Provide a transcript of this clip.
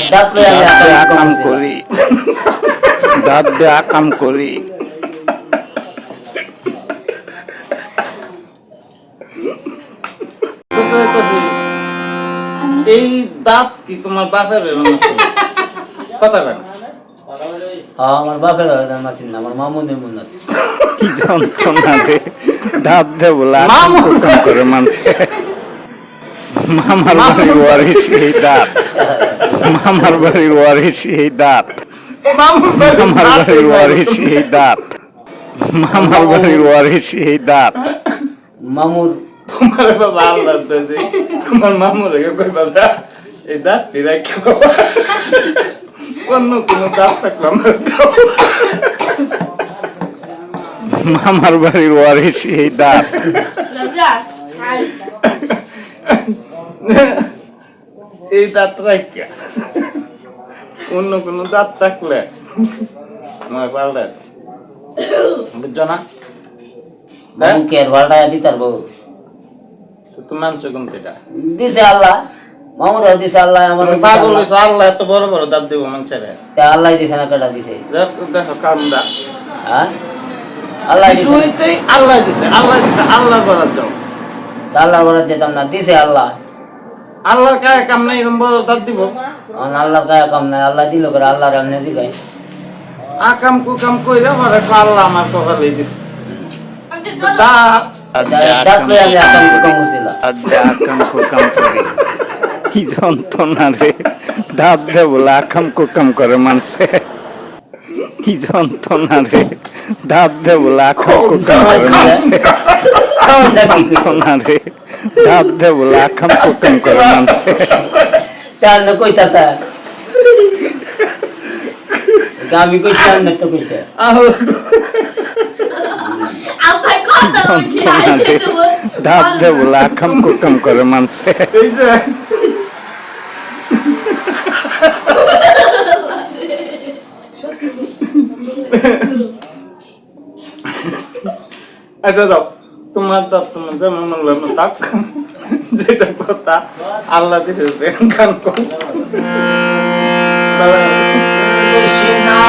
দাঁত আকাম করি দাঁত দিয়ে আকাম করি এই দাঁত কি তোমার বাপের কথা কেন আমার বাপের মাসিন না আমার মামুনের মন আছে কি যন্ত্রণা রে দাঁত দিয়ে বলে আকাম কুকাম করে মানছে মামার বাড়ির ওয়ারিশ এই দাঁত মামার বাড়ির ওয়ারিশ এই দাঁত মামার বাড়ির ওয়ারিশ এই দাঁত মামার বাড়ির ওয়ারিশ এই দাঁত মামুর তোমার বাবা আল্লাহ দে তোমার মামুর কই বাজা এই দাঁত রেখে বাবা অন্য কোনো দাঁত থাকলে আমার দাও মামার বাড়ির ওয়ারিশ এই দাঁত এই দাঁত রেখে অন্য কোনো দাঁত থাকলে আমার পাল্টা বুঝছো না মামুকে আর ভাড়া দিতার বউ তুমি মানছো কোন থেকে দিছে আল্লাহ মামুর দিছে আল্লাহ আমার পাগল হয়েছে আল্লাহ এত বড় বড় দাঁত দিব মানুষেরা আল্লাহ দিছে না কাটা দিছে দেখো কামদা হ্যাঁ আল্লাহ দিছে কিছুইতেই আল্লাহ দিছে আল্লাহ করার যাও আল্লাহ বলে যেতাম না দিছে আল্লাহ আল্লাহর কাছে কাম নাই এরকম বড় দাঁত দিব আল্লাহর কাছে কাম নাই আল্লাহ দিল করে আল্লাহর এমনি দিগাই আকাম কুকাম কইরা পরে আল্লাহ আমার কপালে দিছে দাঁত দাঁত লয়ে আমি আকাম কুকাম করছিলাম আকাম কুকাম করে কি যন্ত্রণা রে দাঁত দিয়ে বলে আকাম কুকাম করে মানছে কি যন্ত্রণা রে দাঁত দিয়ে বলে আকাম কুকাম করে মানছে যন্ত্রণা রে দাঁত দিয়ে বলে আকাম কুকাম করে মানছে চাল না কইতা স্যার আমি কই চাল না তো কইছে যন্ত্রণা রে দাঁত দিয়ে বলে আকাম কুকাম করে মানছে এই যে আচ্ছা যাও তোমার দাঁত তোমার যেমন মনে থাক যেটা কথা আল্লাহ দিতে গান কর কৃষ্ণা